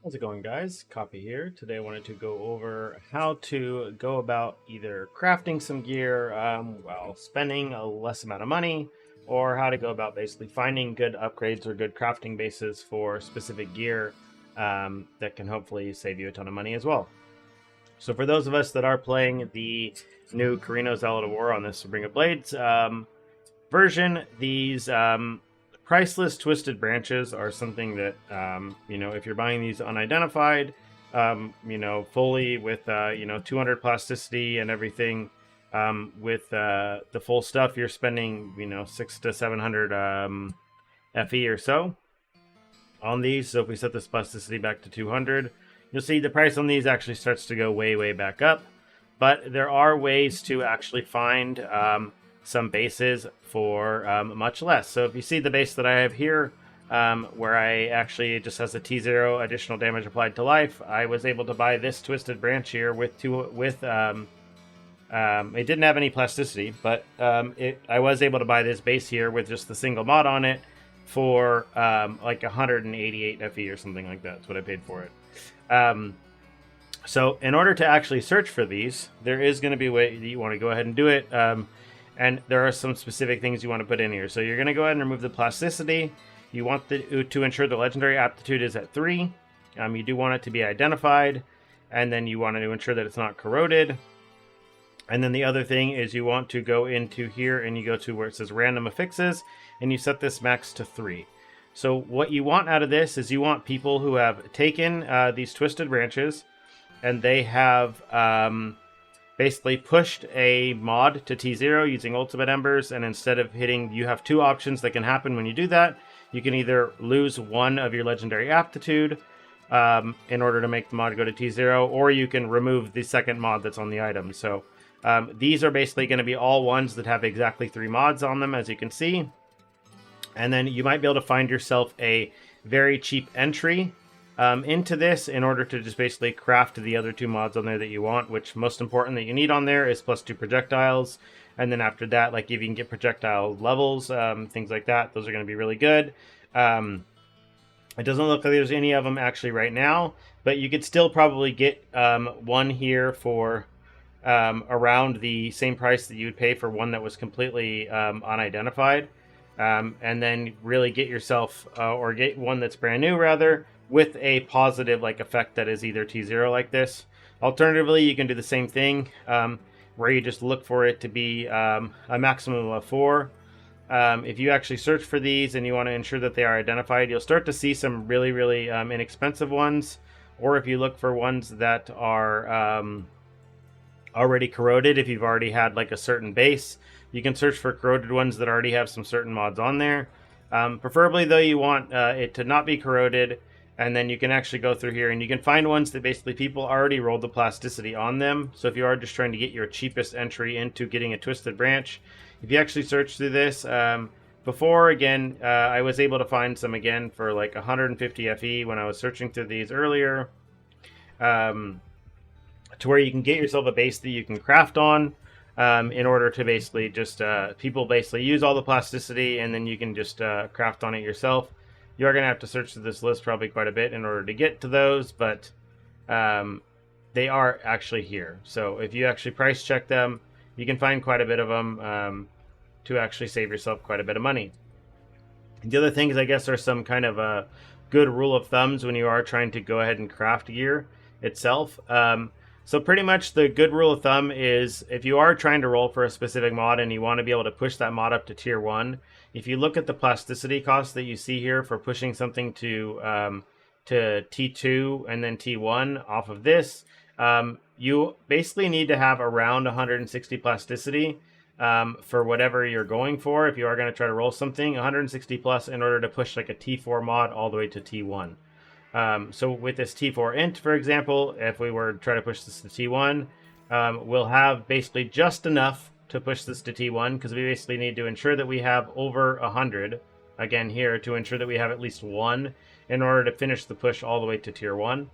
How's it going, guys? Copy here. Today I wanted to go over how to go about either crafting some gear while spending a less amount of money, or how to go about basically finding good upgrades or good crafting bases for specific gear that can hopefully save you a ton of money as well. So for those of us that are playing the new Carino's Outlet of War on this Ring of Blades version, these priceless twisted branches are something that if you're buying these unidentified, fully with 200 plasticity and everything, with the full stuff, you're spending 6 to 700 FE or so on these. So if we set this plasticity back to 200, you'll see the price on these actually starts to go way back up. But there are ways to actually find some bases for much less. So if you see the base that I have here, where I actually just has a T0 additional damage applied to life, I was able to buy this twisted branch here with it didn't have any plasticity, but I was able to buy this base here with just the single mod on it for like 188 FE or something like that. That's what I paid for it. So in order to actually search for these, there is going to be a way that you want to go ahead and do it. And there are some specific things you want to put in here. So you're going to go ahead and remove the plasticity. You want to ensure the legendary aptitude is at 3. You do want it to be identified. And then you want to ensure that it's not corroded. And then the other thing is you want to go into here and you go to where it says random affixes. And you set this max to 3. So what you want out of this is you want people who have taken these twisted branches and they have basically pushed a mod to T0 using Ultimate Embers, and instead of hitting, you have two options that can happen when you do that. You can either lose one of your legendary aptitude in order to make the mod go to T0, or you can remove the second mod that's on the item. So these are basically going to be all ones that have exactly 3 mods on them, as you can see. And then you might be able to find yourself a very cheap entry into this in order to just basically craft the other 2 mods on there that you want, which most important that you need on there is +2 projectiles. And then after that, like if you can get projectile levels, things like that, those are going to be really good. It doesn't look like there's any of them actually right now, but you could still probably get one here for around the same price that you would pay for one that was completely unidentified. And then really get yourself, or get one that's brand new rather, with a positive like effect that is either T0 like this. Alternatively, you can do the same thing, where you just look for it to be a maximum of 4. If you actually search for these and you want to ensure that they are identified, you'll start to see some really inexpensive ones. Or if you look for ones that are already corroded, if you've already had like a certain base, you can search for corroded ones that already have some certain mods on there. Preferably though, you want it to not be corroded, and then you can actually go through here and you can find ones that basically people already rolled the plasticity on them. So if you are just trying to get your cheapest entry into getting a twisted branch, if you actually search through this, before again, I was able to find some again for like 150 FE when I was searching through these earlier, to where you can get yourself a base that you can craft on. In order to basically just people basically use all the plasticity, and then you can just craft on it yourself. You are going to have to search through this list probably quite a bit in order to get to those, but they are actually here. So if you actually price check them, you can find quite a bit of them to actually save yourself quite a bit of money. The other things, I guess, are some kind of good rule of thumbs when you are trying to go ahead and craft gear itself. So pretty much the good rule of thumb is if you are trying to roll for a specific mod and you want to be able to push that mod up to tier 1, if you look at the plasticity cost that you see here for pushing something to T2 and then T1 off of this, you basically need to have around 160 plasticity for whatever you're going for. If you are going to try to roll something, 160 plus in order to push like a T4 mod all the way to T1. So with this T4 int, for example, if we were to try to push this to T1, we'll have basically just enough to push this to T1, because we basically need to ensure that we have over 100, again here, to ensure that we have at least 1 in order to finish the push all the way to tier 1.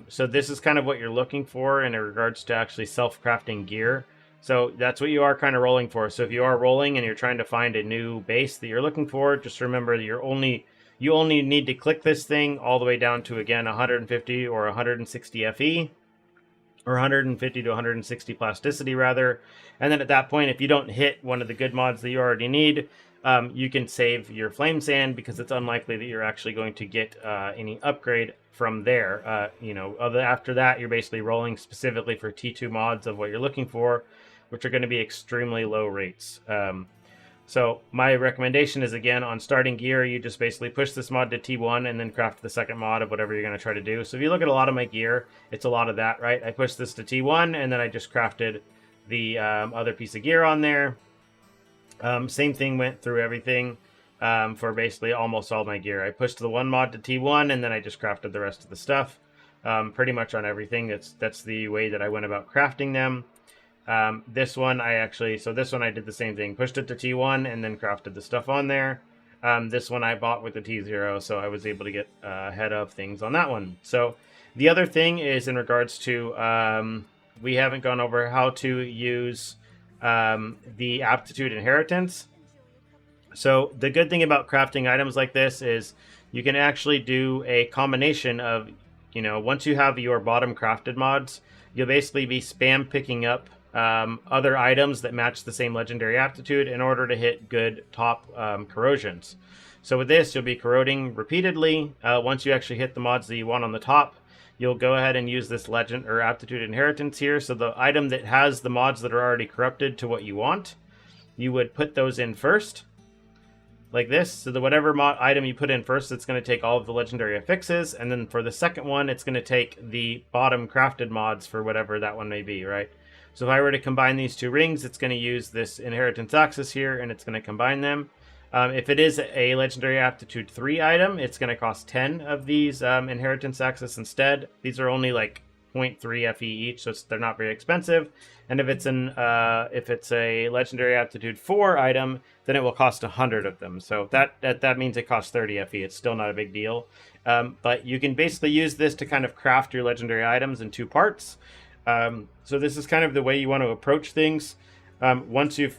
So this is kind of what you're looking for in regards to actually self-crafting gear. So that's what you are kind of rolling for. So if you are rolling and you're trying to find a new base that you're looking for, just remember that you're only You only need to click this thing all the way down to, again, 150 or 160 FE, or 150 to 160 plasticity rather. And then at that point, if you don't hit one of the good mods that you already need, you can save your flame sand, because it's unlikely that you're actually going to get any upgrade from there. After that, you're basically rolling specifically for T2 mods of what you're looking for, which are going to be extremely low rates. So my recommendation is, again, on starting gear, you just basically push this mod to T1 and then craft the second mod of whatever you're going to try to do. So if you look at a lot of my gear, it's a lot of that, right? I pushed this to T1 and then I just crafted the other piece of gear on there. Same thing went through everything for basically almost all my gear. I pushed the one mod to T1 and then I just crafted the rest of the stuff pretty much on everything. That's the way that I went about crafting them. This one I did the same thing, pushed it to T1 and then crafted the stuff on there. This one I bought with the T0, so I was able to get ahead of things on that one. So the other thing is in regards to, we haven't gone over how to use the Aptitude inheritance. So the good thing about crafting items like this is you can actually do a combination of, once you have your bottom crafted mods, you'll basically be spam picking up other items that match the same legendary aptitude in order to hit good top corrosions. So with this, you'll be corroding repeatedly. Once you actually hit the mods that you want on the top, you'll go ahead and use this legend or aptitude inheritance here. So the item that has the mods that are already corrupted to what you want, you would put those in first, like this. So the whatever item you put in first, it's going to take all of the legendary affixes, and then for the second one, it's going to take the bottom crafted mods for whatever that one may be, right? So if I were to combine these two rings, it's going to use this inheritance axis here, and it's going to combine them. If it is a legendary aptitude 3 item, it's going to cost 10 of these inheritance axis instead. These are only like 0.3 FE each, so they're not very expensive. And if it's a legendary aptitude 4 item, then it will cost 100 of them. So that means it costs 30 FE. It's still not a big deal. But you can basically use this to kind of craft your legendary items in 2 parts. So this is kind of the way you want to approach things. Once you've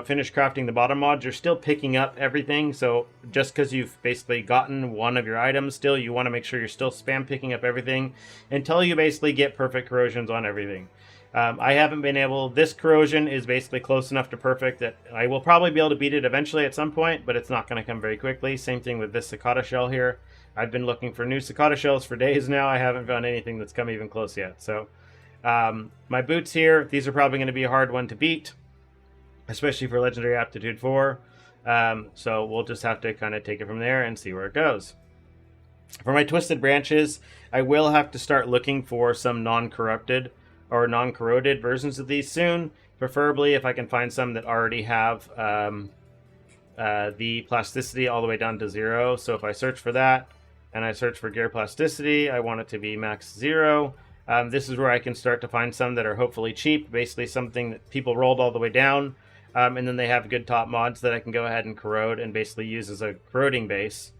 finished crafting the bottom mods, you're still picking up everything. So just because you've basically gotten one of your items, still you want to make sure you're still spam picking up everything until you basically get perfect corrosions on everything. I haven't been able, this corrosion is basically close enough to perfect that I will probably be able to beat it eventually at some point, but it's not going to come very quickly. Same thing with this cicada shell here. I've been looking for new cicada shells for days now. I haven't found anything that's come even close yet. So my boots here, these are probably going to be a hard one to beat, especially for legendary aptitude 4. So we'll just have to kind of take it from there and see where it goes. For my twisted branches, I will have to start looking for some non-corrupted or non-corroded versions of these soon, preferably if I can find some that already have the plasticity all the way down to 0. So if I search for that and I search for gear plasticity, I want it to be max 0. This is where I can start to find some that are hopefully cheap, basically something that people rolled all the way down, and then they have good top mods that I can go ahead and corrode and basically use as a corroding base.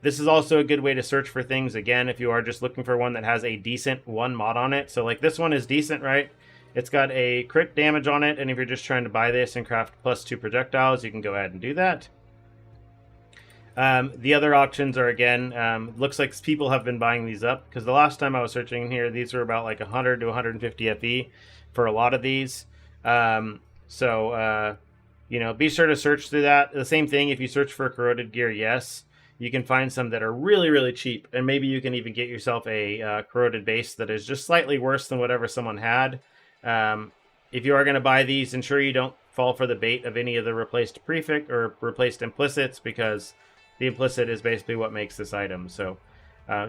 This is also a good way to search for things, again, if you are just looking for one that has a decent 1 mod on it. So like this one is decent, right? It's got a crit damage on it, and if you're just trying to buy this and craft +2 projectiles, you can go ahead and do that. The other options are, again, looks like people have been buying these up, because the last time I was searching here, these were about like 100 to 150 FE for a lot of these. Be sure to search through that. The same thing, if you search for corroded gear, yes, you can find some that are really, really cheap, and maybe you can even get yourself a corroded base that is just slightly worse than whatever someone had. If you are going to buy these, ensure you don't fall for the bait of any of the replaced prefix or replaced implicits, because the implicit is basically what makes this item. So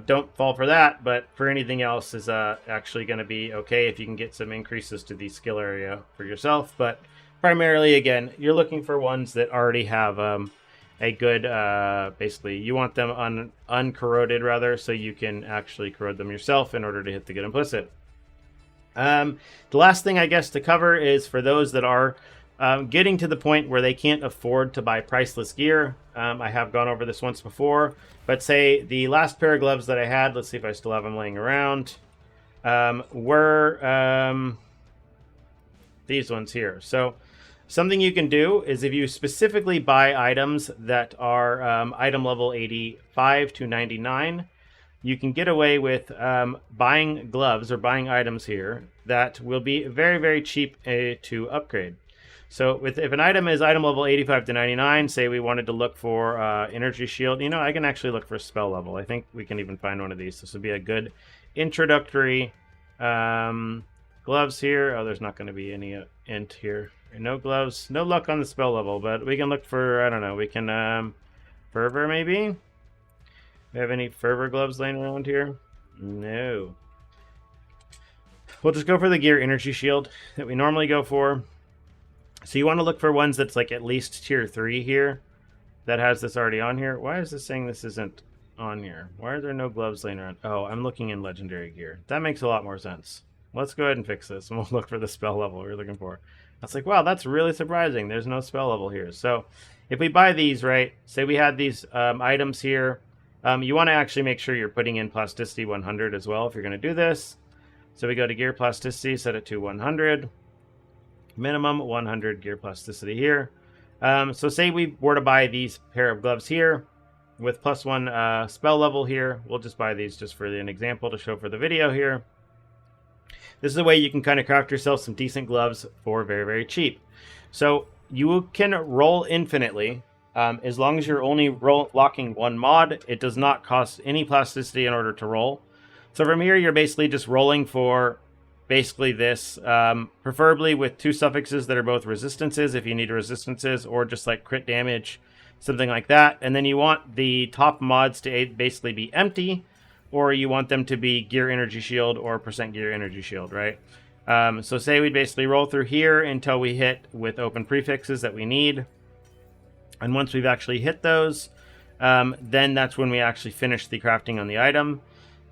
don't fall for that, but for anything else is actually going to be okay if you can get some increases to the skill area for yourself. But primarily, again, you're looking for ones that already have a good, basically, you want them uncorroded rather, so you can actually corrode them yourself in order to hit the good implicit. The last thing I guess to cover is for those that are getting to the point where they can't afford to buy priceless gear. I have gone over this once before, but say the last pair of gloves that I had, let's see if I still have them laying around, were these ones here. So Something you can do is if you specifically buy items that are item level 85 to 99, you can get away with buying gloves or buying items here that will be very, very cheap to upgrade. So if an item is item level 85 to 99, say we wanted to look for energy shield, you know, I can actually look for spell level. I think we can even find one of these. This would be a good introductory gloves here. Oh, there's not going to be any int here. No gloves. No luck on the spell level, but we can look for, I don't know, we can fervor maybe? Do we have any fervor gloves laying around here? No. We'll just go for the gear energy shield that we normally go for. So you want to look for ones that's like at least tier 3 here that has this already on here. Why is this saying this isn't on here? Why are there no gloves laying around? Oh, I'm looking in legendary gear. That makes a lot more sense. Let's go ahead and fix this, and we'll look for the spell level we're looking for. I was like, wow, that's really surprising. There's no spell level here. So if we buy these, right, say we had these items here, you want to actually make sure you're putting in plasticity 100 as well if you're going to do this. So we go to gear plasticity, set it to 100. Minimum 100 gear plasticity here. So say we were to buy these pair of gloves here with +1 spell level here. We'll just buy these just for an example to show for the video here. This is a way you can kind of craft yourself some decent gloves for very, very cheap. So you can roll infinitely as long as you're only locking one mod. It does not cost any plasticity in order to roll. So from here, you're basically just rolling for basically this, preferably with 2 suffixes that are both resistances if you need resistances, or just like crit damage, something like that. And then you want the top mods to basically be empty, or you want them to be gear energy shield or % gear energy shield, right? So say we basically roll through here until we hit with open prefixes that we need. And once we've actually hit those, then that's when we actually finish the crafting on the item.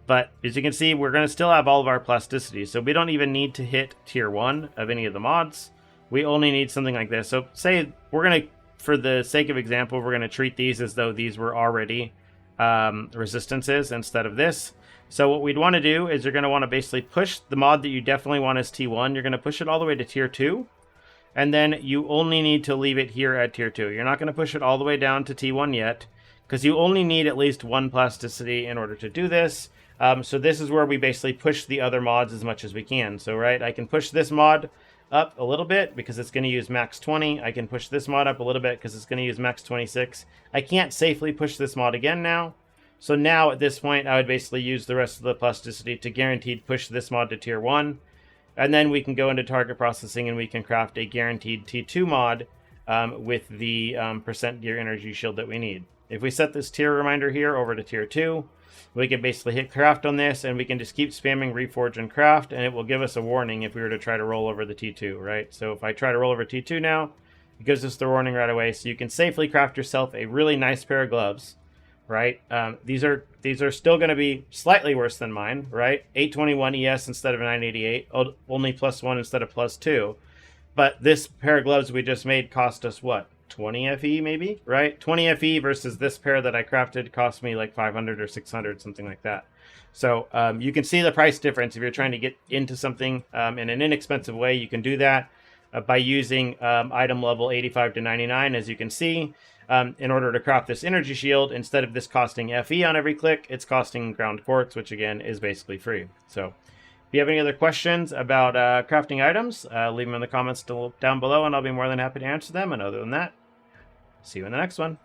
But as you can see, we're going to still have all of our plasticity. So we don't even need to hit tier 1 of any of the mods. We only need something like this. So say we're going to, for the sake of example, we're going to treat these as though these were already resistances instead of this. So what we'd want to do is you're going to want to basically push the mod that you definitely want as T1. You're going to push it all the way to tier 2. And then you only need to leave it here at tier 2. You're not going to push it all the way down to T1 yet, because you only need at least 1 plasticity in order to do this. So this is where we basically push the other mods as much as we can. So, right, I can push this mod up a little bit because it's going to use max 20. I can push this mod up a little bit because it's going to use max 26. I can't safely push this mod again now. So now at this point, I would basically use the rest of the plasticity to guaranteed push this mod to tier 1. And then we can go into target processing and we can craft a guaranteed T2 mod with the % gear energy shield that we need. If we set this tier reminder here over to tier 2, we can basically hit craft on this, and we can just keep spamming reforge and craft, and it will give us a warning if we were to try to roll over the T2, right? So if I try to roll over T2 now, it gives us the warning right away. So you can safely craft yourself a really nice pair of gloves, right? These are still going to be slightly worse than mine, right? 821 ES instead of 988, only +1 instead of +2. But this pair of gloves we just made cost us what? 20 FE maybe, right? 20 FE versus this pair that I crafted cost me like 500 or 600, something like that. So you can see the price difference. If you're trying to get into something in an inexpensive way, you can do that by using item level 85 to 99, as you can see. In order to craft this energy shield, instead of this costing FE on every click, it's costing ground quartz, which again is basically free. So if you have any other questions about crafting items, leave them in the comments down below, and I'll be more than happy to answer them. And other than that, see you in the next one.